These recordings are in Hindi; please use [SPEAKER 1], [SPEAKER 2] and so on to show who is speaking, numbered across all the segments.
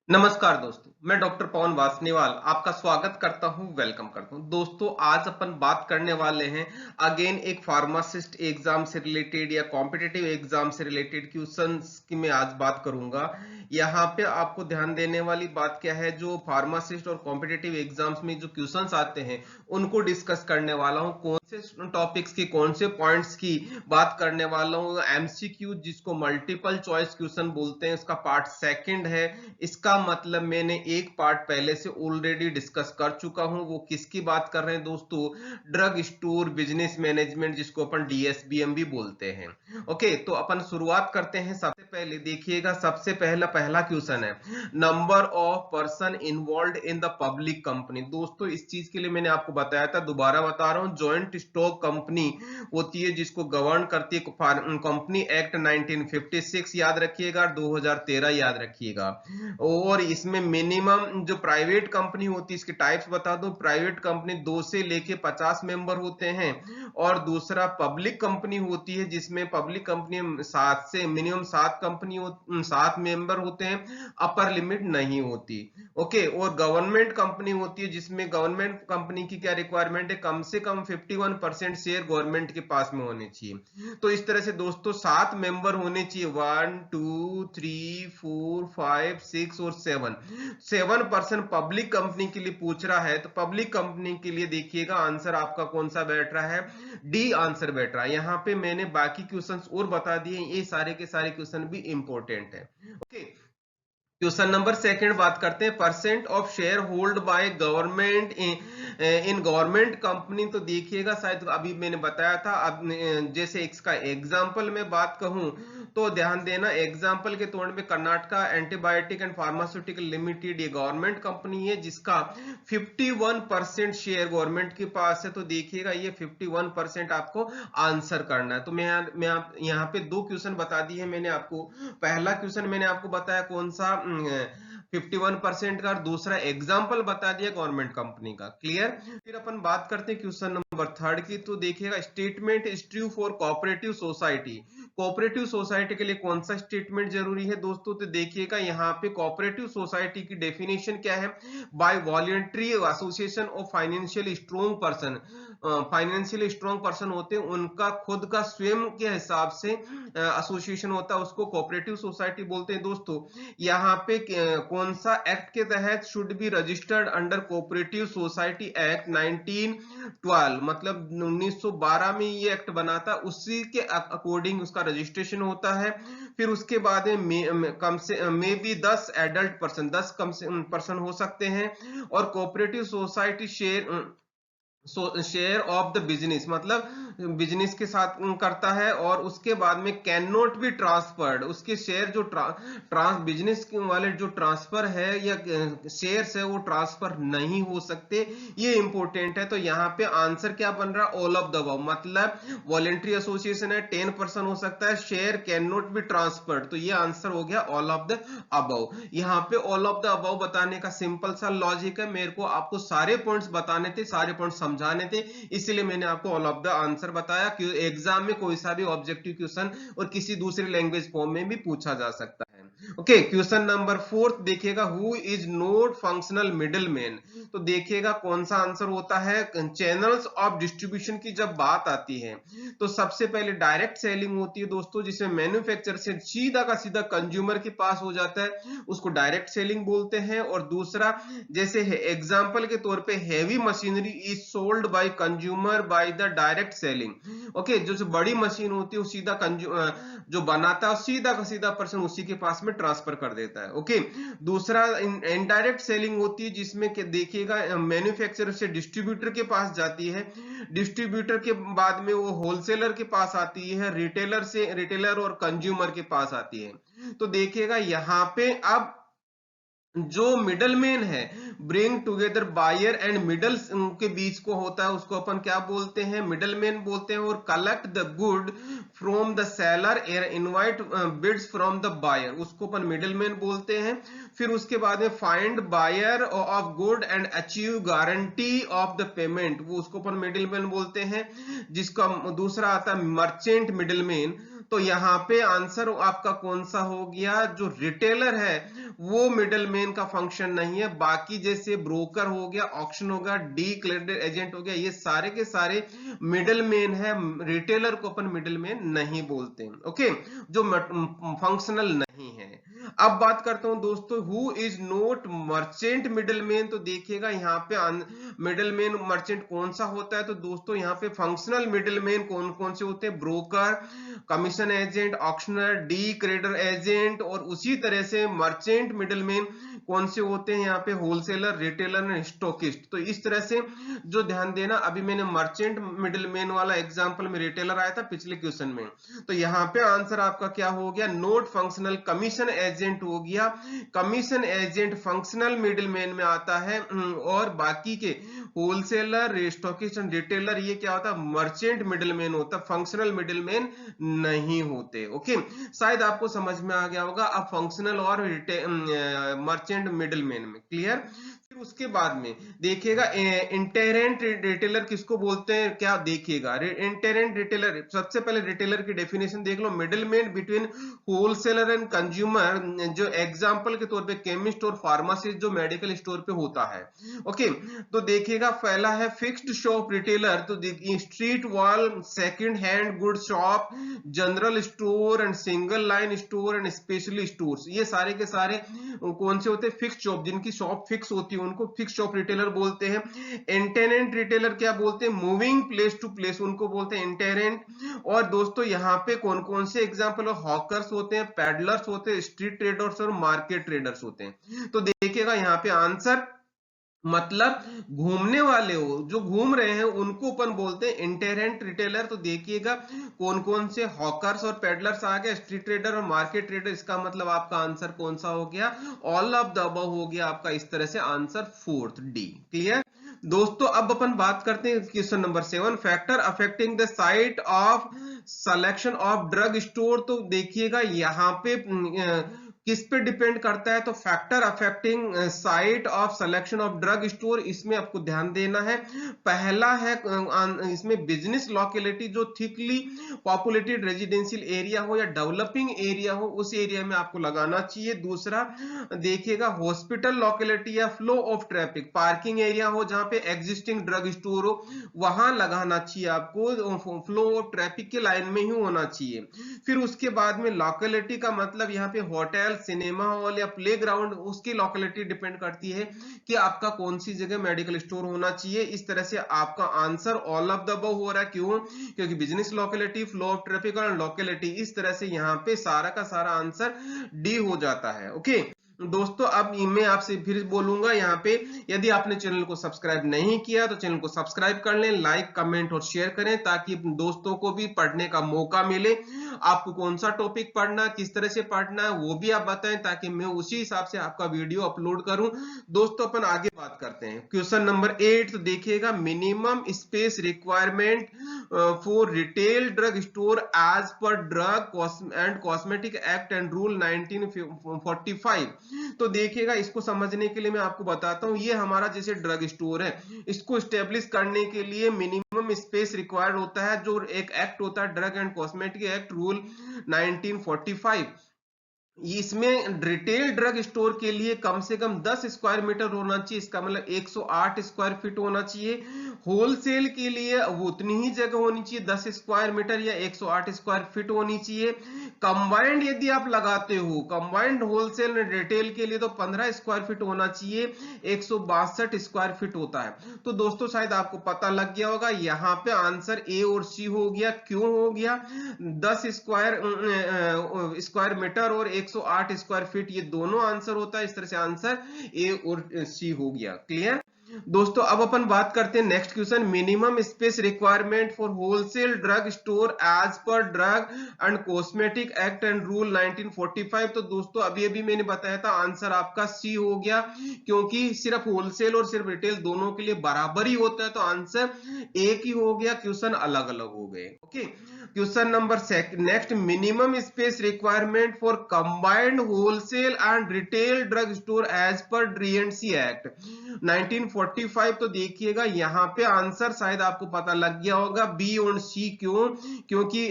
[SPEAKER 1] नमस्कार दोस्तों, मैं डॉक्टर पवन वासनीवाल आपका स्वागत करता हूं, वेलकम करता हूं। दोस्तों, आज अपन बात करने वाले हैं अगेन एक फार्मासिस्ट एग्जाम से रिलेटेड या कॉम्पिटिटिव एग्जाम से रिलेटेड क्वेश्चंस की मैं आज बात करूंगा। यहाँ पे आपको ध्यान देने वाली बात क्या है, जो फार्मासिस्ट और कॉम्पिटिटिव एग्जाम्स में जो क्वेश्चंस आते हैं उनको डिस्कस करने वाला हूँ। कौन से टॉपिक्स की, कौन से पॉइंट्स की बात करने वाला हूँ। एमसीक्यू जिसको मल्टीपल चॉइस क्वेश्चन बोलते हैं, इसका पार्ट सेकंड है। इसका मतलब मैंने एक पार्ट पहले से ऑलरेडी डिस्कस कर चुका हूं। वो किसकी बात कर रहे हैं दोस्तों? ड्रग स्टोर बिजनेस मैनेजमेंट, जिसको अपन डीएसबीएम भी बोलते हैं। ओके, तो अपन शुरुआत करते हैं। सबसे पहले देखिएगा, सबसे पहला क्वेश्चन है, number of person involve in the public company. दोस्तों, इस चीज के लिए मैंने आपको बताया था, दोबारा बता रहा हूं। जॉइंट स्टॉक कंपनी होती है जिसको गवर्न करती है कंपनी एक्ट 1956 याद रखिएगा, 2013 याद रखिएगा। और इसमें मिनिमम जो प्राइवेट कंपनी होती है, इसके टाइप्स बता दो। प्राइवेट कंपनी 2 से लेके 50 मेंबर होते हैं। और दूसरा पब्लिक कंपनी होती है, जिसमें पब्लिक कंपनी 7 से मिनिमम 7 मेंबर होते हैं, अपर लिमिट नहीं होती। ओके, और गवर्नमेंट कंपनी होती है, जिसमें गवर्नमेंट कंपनी की क्या रिक्वायरमेंट है, कम से कम 51% शेयर गवर्नमेंट के पास में होने चाहिए। तो इस तरह से दोस्तों 7 मेंबर होने चाहिए, 1 2 3 4 5 6 और 7 पब्लिक कंपनी के लिए पूछ रहा है। तो पब्लिक कंपनी के लिए देखिएगा आंसर आपका कौन सा बैठ रहा है, डी आंसर बैठ रहा है। यहाँ पे मैंने बाकी क्वेश्चंस और बता दिए, ये सारे के सारे क्वेश्चन भी इंपॉर्टेंट है। ओके, क्वेश्चन नंबर सेकंड बात करते हैं, percent of share hold by government in government company. तो देखिएगा, शायद अभी मैंने बताया था। अब जैसे इसका एग्जांपल में बात कहूं तो ध्यान देना, एग्जांपल के तौर पे Karnataka antibiotic and pharmaceutical limited, ये गवर्नमेंट कंपनी है जिसका 51% शेयर गवर्नमेंट के पास है। तो देखिएगा, ये 51% आपको आंसर करना है। तो मैं यहाँ पे दो क्वेश्चन बता दिए मैंने आपको। पहला क्वेश्चन मैंने आपको बताया कौन सा, 51% का, और दूसरा एग्जाम्पल बता दिया गवर्नमेंट कंपनी का। क्लियर? फिर अपन बात करते हैं क्वेश्चन नंबर थर्ड की। तो देखिएगा, statement is true for cooperative society. Cooperative society के लिए कौन सा स्टेटमेंट जरूरी है दोस्तों? तो देखिएगा, यहाँ पे कोऑपरेटिव सोसाइटी की डेफिनेशन क्या है, by voluntary association of financially strong person. Financially strong person होते हैं, उनका खुद का स्वयं के हिसाब से एसोसिएशन होता है, उसको कोऑपरेटिव सोसाइटी बोलते हैं दोस्तों। यहाँ पे कौन सा एक्ट के तहत should be registered under cooperative society act 1912, मतलब 1912 में ये एक्ट बना था, उसी के अकॉर्डिंग उसका रजिस्ट्रेशन होता है। फिर उसके बाद कम से मे बी 10 एडल्ट पर्सन, 10 कम से पर्सन हो सकते हैं। और cooperative society share of the business, मतलब बिजनेस के साथ करता है। और उसके बाद में कैन नॉट बी ट्रांसफर्ड, उसके शेयर जो बिजनेस वाले जो ट्रांसफर है या शेयर्स है, वो ट्रांसफर नहीं हो सकते। ये इंपॉर्टेंट है। तो यहाँ पे आंसर क्या बन रहा है, ऑल ऑफ द अबव। मतलब वॉलेंट्री एसोसिएशन है, 10% हो सकता है, share can not be transferred, तो ये आंसर हो गया ऑल ऑफ द अबव। यहाँ पे ऑल ऑफ द अबव बताने का सिंपल सा लॉजिक है, मेरे को आपको सारे पॉइंट्स बताने थे, सारे पॉइंट्स समझाने थे, इसलिए मैंने आपको ऑल ऑफ द आंसर बताया कि एग्जाम में कोई सा भी ऑब्जेक्टिव क्वेश्चन और किसी दूसरी लैंग्वेज फॉर्म में भी पूछा जा सकता है। ओके, क्वेश्चन नंबर फोर्थ देखिएगा, who is not functional middleman. तो देखिएगा कौन सा आंसर होता है। चैनल्स ऑफ डिस्ट्रीब्यूशन की जब बात आती है, तो सबसे पहले डायरेक्ट सेलिंग होती है दोस्तों, जिसमें मैन्युफैक्चर से सीधा का सीधा कंज्यूमर के पास हो जाता है, उसको डायरेक्ट सेलिंग बोलते हैं। और दूसरा, जैसे एग्जांपल के तौर पे heavy machinery is sold by consumer by the direct selling. Okay, जो बड़ी मशीन होती है वो सीधा जो बनाता है सीधा का सीधा पर्सन उसी के पास में ट्रांसफर कर देता है। ओके, दूसरा इनडायरेक्ट सेलिंग होती है, जिसमें देखिएगा मैन्युफैक्चरर से डिस्ट्रीब्यूटर के पास जाती है, डिस्ट्रीब्यूटर के बाद में वो होलसेलर के पास आती है, रिटेलर और कंज्यूमर के पास आती है। तो देखिएगा यहाँ पे अब जो मिडलमैन है, bring together buyer and middle के बीच को होता है, उसको अपन क्या बोलते हैं, मिडलमैन बोलते हैं। और collect the good from the seller and invite bids from the buyer, उसको अपन मिडलमैन बोलते हैं। फिर उसके बाद में find buyer of good and achieve guarantee of the payment, वो उसको अपन मिडलमैन बोलते हैं। जिसका दूसरा आता है मर्चेंट मिडलमैन। तो यहाँ पे आंसर आपका कौन सा हो गया, जो रिटेलर है वो मिडलमैन का फंक्शन नहीं है। बाकी जैसे ब्रोकर हो गया, ऑक्शन हो गया, डिक्लेरेटिव एजेंट हो गया, ये सारे के सारे मिडलमैन है। रिटेलर को अपन मिडलमैन नहीं बोलते, ओके, जो फंक्शनल नहीं है। अब बात करता हूं दोस्तों, who is not merchant middleman. तो देखिएगा यहाँ पे मिडलमैन मर्चेंट कौन सा होता है, तो दोस्तों यहाँ पे फंक्शनल मिडलमैन कौन कौन से होते हैं, broker, commission agent, auctioneer, D credere agent, और उसी तरह से मर्चेंट मिडलमैन कौन से होते हैं यहाँ पे, होलसेलर, रिटेलर एंड स्टॉकिस्ट। तो इस तरह से जो ध्यान देना, अभी मैंने मर्चेंट मिडलमैन वाला एग्जांपल में रिटेलर आया था पिछले क्वेश्चन में, तो यहाँ पे आंसर आपका क्या हो गया, नोट फंक्शनल कमीशन एजेंट हो गया। कमीशन एजेंट फंक्शनल मिडलमैन में आता है, और बाकी के होलसेलर, स्टॉकिस्ट एंड रिटेलर ये क्या होता है, मर्चेंट मिडलमैन होता है, फंक्शनल मिडलमैन नहीं होते। ओके, शायद आपको समझ में आ गया होगा अब फंक्शनल और मर्चेंट मिडलमैन में, क्लियर। फिर उसके बाद में देखिएगा इंटेरेंट रिटेलर किसको बोलते हैं, क्या देखिएगा, इंटेरेंट रिटेलर, सबसे पहले रिटेलर की डेफिनेशन देख लो, middleman between wholesaler and consumer, जो एग्जांपल के तौर पे केमिस्ट और फार्मासिस्ट जो मेडिकल स्टोर पे होता है। ओके, तो देखिएगा पहला है फिक्स्ड शॉप रिटेलर, तो street wall, second hand good shop, general store and single line store and specially stores, ये सारे के सारे कौन से होते हैं, फिक्स्ड शॉप, जिनकी शॉप फिक्स होती है उनको फिक्स शॉप रिटेलर बोलते हैं। इंटेरेंट रिटेलर क्या बोलते हैं, मूविंग प्लेस टू प्लेस, उनको बोलते हैं इंटेरेंट। और दोस्तों यहाँ पे कौन कौन से एग्जांपल, हॉकर्स होते हैं, पैडलर्स होते हैं, स्ट्रीट ट्रेडर्स और मार्केट ट्रेडर्स होते हैं। तो देखिएगा यहाँ पे आंसर, मतलब घूमने वाले हो, जो घूम रहे हैं उनको अपन बोलते हैं इंटेरेंट रिटेलर। तो देखिएगा कौन कौन से हॉकर्स और पेडलर्स आ गए, स्ट्रीट ट्रेडर और मार्केट ट्रेडर, इसका मतलब आपका आंसर कौन सा हो गया, ऑल ऑफ द अबव हो गया आपका, इस तरह से आंसर फोर्थ डी, क्लियर। दोस्तों अब अपन बात करते हैं question number 7, factor affecting the site of selection of drug store. तो देखिएगा यहाँ पे किस पे डिपेंड करता है, तो factor affecting site of selection of drug store, इसमें आपको ध्यान देना है। पहला है इसमें बिजनेस लोकेलिटी, जो थिकली पॉपुलेटेड रेजिडेंशियल एरिया हो या डेवलपिंग एरिया हो, उस एरिया में आपको लगाना चाहिए। दूसरा देखिएगा हॉस्पिटल लोकेलिटी या flow of traffic, parking area हो जहां पे एग्जिस्टिंग ड्रग स्टोर हो, वहां लगाना चाहिए आपको, फ्लो ऑफ ट्रैफिक के लाइन में ही होना चाहिए। फिर उसके बाद में लोकेलिटी का मतलब यहाँ पे होटल, सिनेमा हॉल या प्लेग्राउंड, उसकी लोकेलिटी डिपेंड करती है कि आपका कौन सी जगह मेडिकल स्टोर होना चाहिए। इस तरह से आपका answer all of the above हो रहा है, क्यों, क्योंकि business locality, flow of traffic और लोकेलिटी, इस तरह से यहाँ पे सारा का सारा आंसर डी हो जाता है। ओके दोस्तों, अब मैं आपसे फिर बोलूंगा यहाँ पे, यदि आपने चैनल को सब्सक्राइब नहीं किया तो चैनल को सब्सक्राइब कर लें, लाइक कमेंट और शेयर करें, ताकि दोस्तों को भी पढ़ने का मौका मिले। आपको कौन सा टॉपिक पढ़ना, किस तरह से पढ़ना है वो भी आप बताएं, ताकि मैं उसी हिसाब से आपका वीडियो अपलोड करूं। दोस्तों अपन आगे बात करते हैं क्वेश्चन नंबर 8। तो देखिएगा minimum space requirement for retail drug store as per drug and cosmetic act and rule 1945। तो देखिएगा इसको समझने के लिए मैं आपको बताता हूं, ये हमारा जैसे ड्रग स्टोर है, इसको स्टेब्लिश करने के लिए मिनिमम स्पेस रिक्वायर्ड होता है, जो एक एक्ट होता है drug and cosmetic act rule 1945। इसमें रिटेल ड्रग स्टोर के लिए कम से कम 10 स्क्वायर मीटर होना चाहिए, इसका मतलब 108 स्क्वायर फीट होना चाहिए। होलसेल के लिए वो उतनी ही जगह होनी चाहिए, 10 स्क्वायर मीटर या 108 स्क्वायर फीट होनी चाहिए। कंबाइंड यदि आप लगाते हो, कंबाइंड होलसेल और रिटेल के लिए, तो 15 स्क्वायर फीट होना चाहिए, 162 स्क्वायर फीट होता है। तो दोस्तों शायद आपको पता लग गया होगा, यहाँ पे आंसर ए और सी हो गया। क्यों हो गया, 10 स्क्वायर मीटर और 108 स्क्वायर फीट, ये दोनों आंसर होता है, इस तरह से आंसर ए और सी हो गया, क्लियर। दोस्तों अब अपन बात करते हैं next question, minimum space requirement for wholesale drug store as per drug and cosmetic act and rule 1945। तो दोस्तों अभी अभी मैंने बताया था, आंसर आपका सी हो गया, क्योंकि सिर्फ होलसेल और सिर्फ रिटेल दोनों के लिए बराबर ही होता है, तो आंसर एक ही हो गया, क्वेश्चन अलग अलग हो गए। Okay, question number next, minimum space requirement for combined wholesale and retail drug store as per D and C act 1945 45, तो देखिएगा यहाँ पे आंसर शायद आपको पता लग गया होगा, बी और सी। क्यों? क्योंकि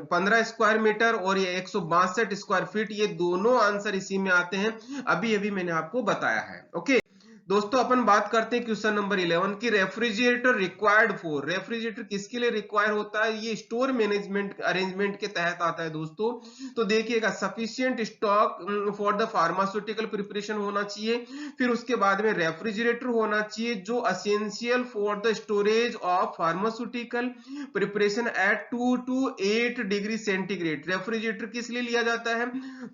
[SPEAKER 1] 15 स्क्वायर मीटर और ये 162 स्क्वायर फीट, ये दोनों आंसर इसी में आते हैं, अभी अभी मैंने आपको बताया है। ओके दोस्तों, अपन बात करते हैं क्वेश्चन नंबर 11 की, रेफ्रिजरेटर रिक्वायर्ड फॉर। रेफ्रिजरेटर किसके लिए रिक्वायर होता है? ये स्टोर मैनेजमेंट अरेंजमेंट के तहत आता है दोस्तों। तो देखिएगा, sufficient stock for the pharmaceutical preparation होना चाहिए, फिर उसके बाद में रेफ्रिजरेटर होना चाहिए जो essential for the storage of pharmaceutical preparation at 2 to 8 degree centigrade. Refrigerator किस लिए लिया जाता है?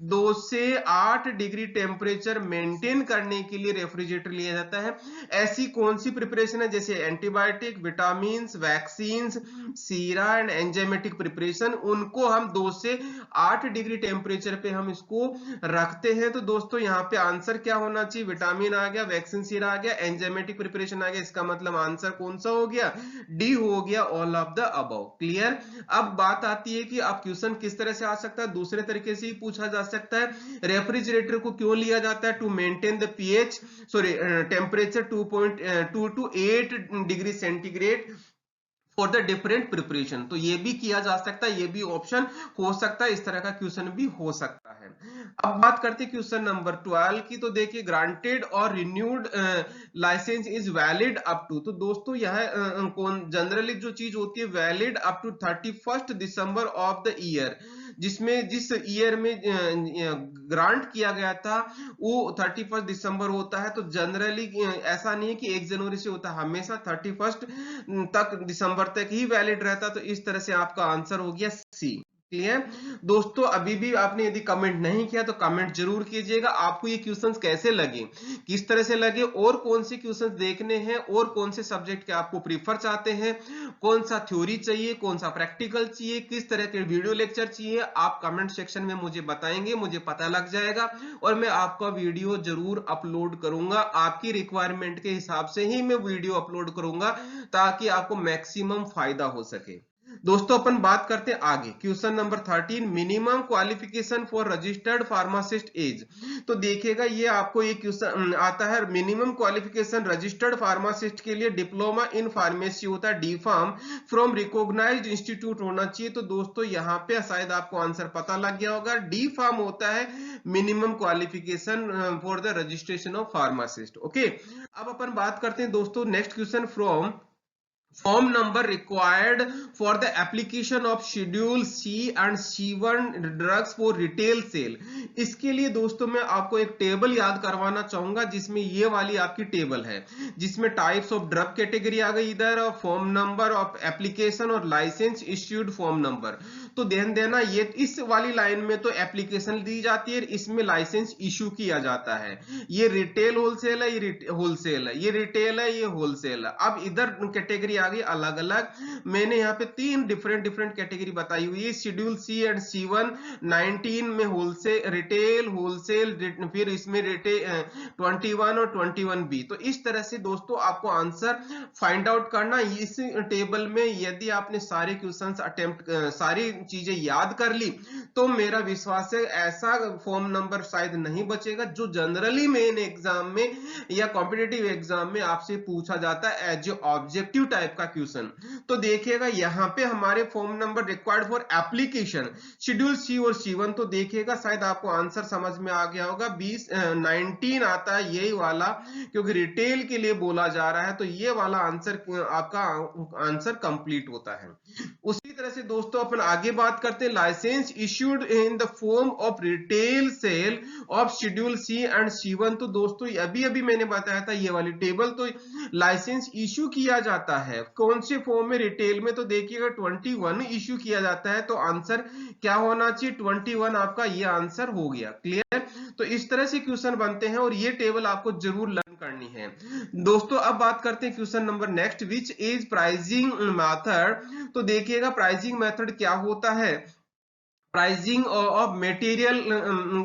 [SPEAKER 1] 2 से 8 डिग्री टेम्परेचर मेंटेन करने के लिए रेफ्रिजरेटर लिया जाता है। ऐसी कौन सी प्रिपरेशन है? जैसे antibiotic, vitamin, vaccine, Sira and enzymatic preparation, उनको हम 2 से 8 डिग्री टेम्परेचर पे हम इसको रखते हैं। तो दोस्तों यहाँ पे आंसर क्या होना चाहिए? विटामिन आ गया, वैक्सीन, सीरा आ गया, एंजाइमेटिक प्रिपरेशन आ गया, इसका मतलब आंसर कौन सा हो गया? डी हो गया, all of the above. Clear? अब बात आती है कि आप क्वेश्चन किस तरह से आ सकता है, दूसरे तरीके से ही पूछा जा सकता है। रेफ्रिजरेटर को क्यों लिया जाता है? To maintain the pH, sorry temperature 2.2 to 8 degree centigrade for the different preparation. तो ये भी किया जा सकता है, ये भी ऑप्शन हो सकता है, इस तरह का क्वेश्चन भी हो सकता है। अब बात करते हैं क्वेश्चन नंबर 12 की। तो देखिए, ग्रांटेड और renewed licence is valid up to. तो दोस्तों यह कौन जनरली जो चीज होती है, valid up to 31 December of the year, जिसमें जिस ईयर में ग्रांट किया गया था वो 31 दिसंबर होता है। तो जनरली ऐसा नहीं है कि 1 जनवरी से होता है, हमेशा 31 तक दिसंबर तक ही वैलिड रहता। तो इस तरह से आपका आंसर हो गया सी। क्लियर दोस्तों? अभी भी आपने यदि कमेंट नहीं किया तो कमेंट जरूर कीजिएगा, आपको ये क्वेश्चंस कैसे लगे, किस तरह से लगे, और कौन से क्वेश्चंस देखने हैं, और कौन से सब्जेक्ट के आपको प्रीफर चाहते हैं, कौन सा थ्योरी चाहिए, कौन सा प्रैक्टिकल चाहिए, किस तरह के वीडियो लेक्चर चाहिए, आप कमेंट सेक्शन में मुझे बताएंगे, मुझे पता लग जाएगा और मैं आपका वीडियो जरूर अपलोड करूंगा। आपकी रिक्वायरमेंट के हिसाब से ही मैं वीडियो अपलोड करूंगा ताकि आपको मैक्सिमम फायदा हो सके। दोस्तों अपन बात करते हैं आगे, question number 13, minimum qualification for registered pharmacist as. तो देखिएगा, ये आपको एक क्वेश्चन आता है, मिनिमम क्वालिफिकेशन रजिस्टर्ड फार्मासिस्ट के लिए डिप्लोमा इन फार्मेसी होता है, D pharm from recognised institute होना चाहिए। तो दोस्तों यहाँ पे शायद आपको आंसर पता लग गया होगा, डी फार्म होता है minimum qualification for the registration of pharmacist. Okay, अब अपन बात करते हैं दोस्तों next question, from form number required for the application of schedule C and C1 drugs for retail sale. इसके लिए दोस्तों मैं आपको एक टेबल याद करवाना चाहूंगा, जिसमें ये वाली आपकी टेबल है, जिसमें टाइप्स ऑफ ड्रग कैटेगरी आ गई इधर, और फॉर्म नंबर ऑफ एप्लीकेशन और लाइसेंस इश्यूड फॉर्म नंबर। तो ध्यान देना, ये इस वाली लाइन में तो एप्लीकेशन दी जाती है, इसमें लाइसेंस इशू किया जाता है। ये रिटेल होलसेल है, ये होलसेल है, ये रिटेल है, ये होलसेल है। अब इधर कैटेगरी आ गई अलग अलग, मैंने यहाँ पे 3 डिफरेंट कैटेगरी बताई हुई है, शेड्यूल सी एंड C1 19 में होलसेल, रिटेल, होलसेल, फिर इसमें रिटेल 21 और 21B। तो इस तरह से दोस्तों आपको आंसर फाइंड आउट करना। इस टेबल में यदि आपने सारे क्वेश्चंस अटेम्प्ट, सारी चीजें याद कर ली, तो मेरा विश्वास है ऐसा फॉर्म नंबर शायद नहीं बचेगा जो जनरली मेन एग्जाम में या कॉम्पिटिटिव एग्जाम में आपसे पूछा जाता है एज ए ऑब्जेक्टिव टाइप का क्वेश्चन। तो देखिएगा यहाँ पे हमारे form number required for application schedule C और C1, तो देखिएगा शायद आपको आंसर समझ में आ गया होगा, 19 आता है यही वाला, क्योंकि रिटेल के लिए बोला जा रहा है, तो ये वाला आंसर आपका आंसर कंप्लीट होता है। उसी तरह से दोस्तों अपन आगे बात करते हैं, licence issued in the form of retail sale of schedule C and C1। तो दोस्तों अभी अभी मैंने बताया था ये वाली टेबल, तो लाइसेंस इश्यू किया जाता है कौन से फॉर्म में? रिटेल में। तो देखिएगा 21 इश्यू किया जाता है, तो आंसर क्या होना चाहिए? 21 आपका ये आंसर हो गया। क्लियर? तो इस तरह से क्वेश्चन बनते हैं और ये टेबल आपको जरूर लर्न करनी है दोस्तों। अब बात करते हैं question number next, which is pricing method. तो देखिएगा प्राइसिंग मेथड क्या होता है, प्राइसिंग ऑफ मटेरियल,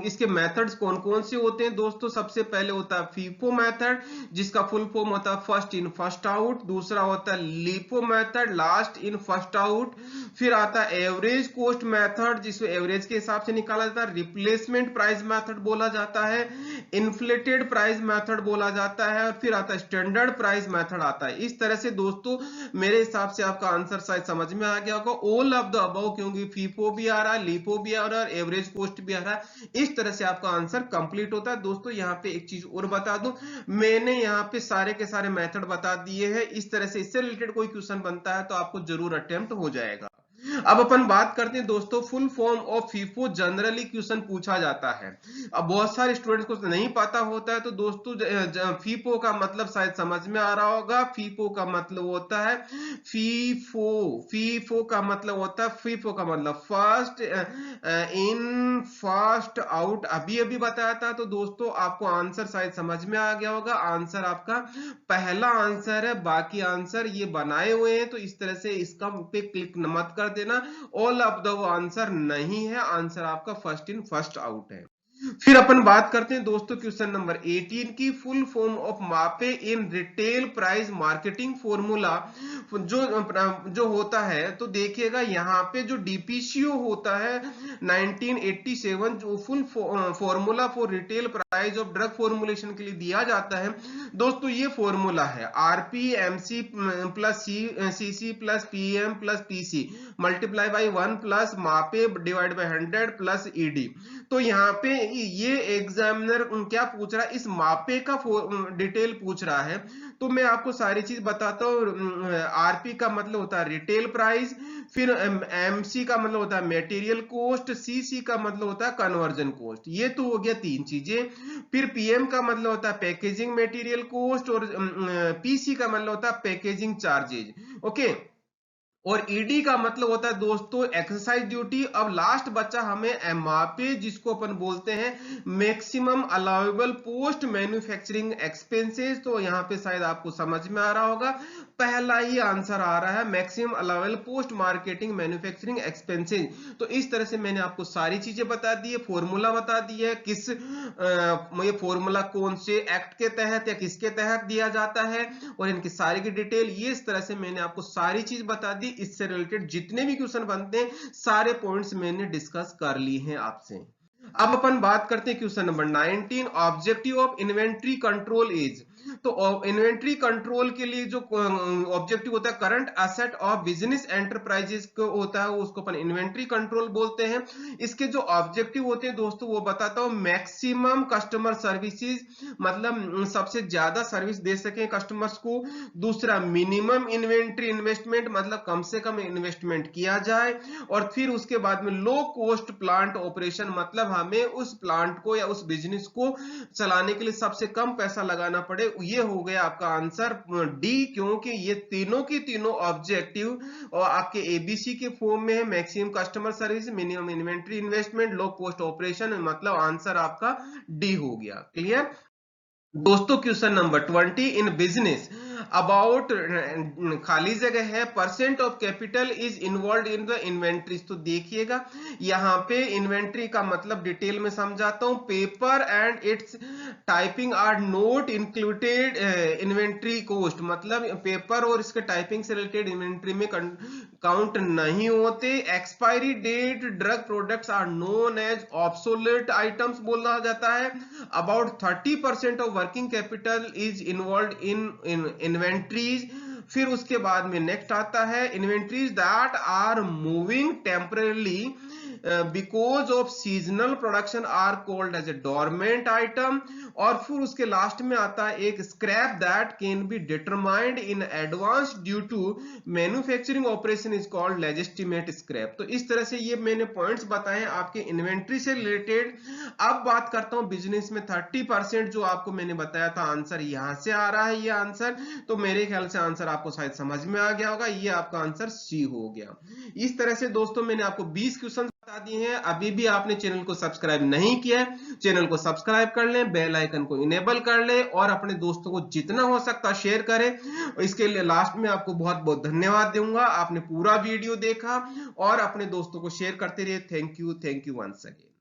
[SPEAKER 1] इसके मेथड्स कौन कौन से होते हैं दोस्तों? सबसे पहले होता है फीफो मेथड, जिसका फुल फॉर्म होता है फर्स्ट इन फर्स्ट आउट। दूसरा होता है LIFO method, last in first out. फिर आता है एवरेज कॉस्ट मेथड, जिसको एवरेज के हिसाब से निकाला जाता है। रिप्लेसमेंट प्राइस मेथड बोला जाता है। इन्फ्लेटेड प्राइस मेथड बोला जाता है। और फिर आता है स्टैंडर्ड प्राइस मेथड आता है। इस तरह से दोस्तों मेरे हिसाब से आपका आंसर शायद समझ में आ गया होगा। ऑल ऑफ द अबव, क्योंकि फीफो भी आ रहा है, लिफो भी आ रहा है, एवरेज कॉस्ट भी आ रहा है। इस तरह से आपका आंसर कंप्लीट होता है। दोस्तों यहाँ पे एक चीज और बता दूं, मैंने यहाँ पे सारे के सारे मेथड बता दिए हैं। इस तरह से इससे रिलेटेड कोई क्वेश्चन बनता है तो आपको जरूर अटेम्प्ट हो जाएगा। अब अपन बात करते हैं दोस्तों full form of FIFO. Generally question पूछा जाता है। अब बहुत सारे स्टूडेंट्स को नहीं पता होता है, तो दोस्तों फीफो का मतलब शायद समझ में आ रहा होगा। फीफो का मतलब होता है फीफो। फीफो का मतलब होता है, फीफो का मतलब फर्स्ट इन फर्स्ट आउट। अभी अभी बताया था, तो दोस्तों आपको आंसर शायद समझ में आ गया होगा। आंसर आपका पहला आंसर है। बाकी आंसर ये बनाए हुए हैं, तो इस तरह से इसका पे क्लिक मत कर देना। ऑल ऑफ द वो आंसर नहीं है, आंसर आपका फर्स्ट इन फर्स्ट आउट है। फिर अपन बात करते हैं दोस्तों क्वेश्चन नंबर 18 की। फुल फॉर्म ऑफ मापे in retail price marketing formula जो जो होता है, तो देखिएगा यहाँ पे जो डीपीसीओ होता है 1987, जो full formula for retail price of drug formulation के लिए दिया जाता है दोस्तों, ये फॉर्मूला है RP MC plus CC plus PM plus PC multiply by 1 plus मापे डिवाइड बाई 100 प्लस ईडी। तो यहाँ पे ये एग्जामिनर क्या पूछ रहा है, इस मापे का डिटेल पूछ रहा है। तो मैं आपको सारी चीज बताता हूँ। आरपी का मतलब होता है रिटेल प्राइस, फिर एमसी का मतलब होता है मटेरियल कॉस्ट, सीसी का मतलब होता है कन्वर्जन कॉस्ट। ये तो हो गया तीन चीजें। फिर पीएम का मतलब होता है पैकेजिंग मटेरियल कॉस्ट, और पीसी का मतलब होता है पैकेजिंग चार्जेज। ओके, और ईडी का मतलब होता है दोस्तों एक्सरसाइज ड्यूटी। अब लास्ट बच्चा हमें एमआरपी, जिसको अपन बोलते हैं maximum allowable post manufacturing expenses. तो यहाँ पे शायद आपको समझ में आ रहा होगा, पहला ही आंसर आ रहा है maximum allowable post marketing manufacturing expenses. तो इस तरह से मैंने आपको सारी चीजें बता दी है, फॉर्मूला बता दी है, किस ये फॉर्मूला कौन से एक्ट के तहत या किसके तहत दिया जाता है, और इनकी सारी की डिटेल। ये इस तरह से मैंने आपको सारी चीज बता दी। इससे रिलेटेड जितने भी क्वेश्चन बनते हैं सारे पॉइंट्स मैंने डिस्कस कर लिए हैं आपसे। अब अपन बात करते हैं question number 19, objective of inventory control is. तो इन्वेंट्री कंट्रोल के लिए जो ऑब्जेक्टिव होता है current asset of business enterprises को होता है, उसको अपन इन्वेंट्री कंट्रोल बोलते हैं। इसके जो ऑब्जेक्टिव होते हैं दोस्तों वो बताता हूं। मैक्सिमम कस्टमर सर्विसेज, मतलब सबसे ज्यादा सर्विस दे सके कस्टमर्स को। दूसरा मिनिमम इन्वेंट्री इन्वेस्टमेंट, मतलब कम से कम इन्वेस्टमेंट किया जाए। और फिर उसके बाद में लो कॉस्ट प्लांट ऑपरेशन, मतलब हमें उस प्लांट को या उस बिजनेस को चलाने के लिए सबसे कम पैसा लगाना पड़े। ये हो गया आपका आंसर डी, क्योंकि ये तीनों की तीनों ऑब्जेक्टिव और आपके एबीसी के फॉर्म में है। Maximum customer service, minimum inventory investment, low cost operation, मतलब आंसर आपका डी हो गया। क्लियर दोस्तों? Question number 20, in business about, खाली जगह है, percent of capital is involve in the inventories. तो देखिएगा यहाँ पे इन्वेंट्री का मतलब डिटेल में समझाता हूं। Paper and its typing are not included inventory cost, मतलब पेपर और इसके टाइपिंग से रिलेटेड इन्वेंट्री में काउंट नहीं होते। Expiry date drug products are known as obsolete items बोला जाता है। About 30% of working capital is involve in inventories. फिर उसके बाद में नेक्स्ट आता है inventories that are moving temporarily because of seasonal production are called as a dormant item. और फिर उसके लास्ट में आता है एक scrap that can be determined in advance due to manufacturing operation is called legitimate scrap. तो इस तरह से ये मैंने पॉइंट्स बताए आपके इन्वेंट्री से रिलेटेड। अब बात करता हूं बिजनेस में 30% जो आपको मैंने बताया था आंसर यहां से आ रहा है ये आंसर। तो मेरे ख्याल से आंसर आपको शायद समझ में आ गया होगा, ये आपका आंसर सी हो गया। इस तरह से दोस्तों मैंने आपको 20 क्वेश्चन बता दिए हैं। अभी भी आपने चैनल को सब्सक्राइब नहीं किया है, चैनल को सब्सक्राइब कर लें, बेल आइकन को इनेबल कर लें और अपने दोस्तों को जितना हो सकता शेयर करें। इसके लिए लास्ट में आपको बहुत बहुत धन्यवाद दूंगा। आपने पूरा वीडियो देखा और अपने दोस्तों को शेयर करते रहिए। Thank you once again.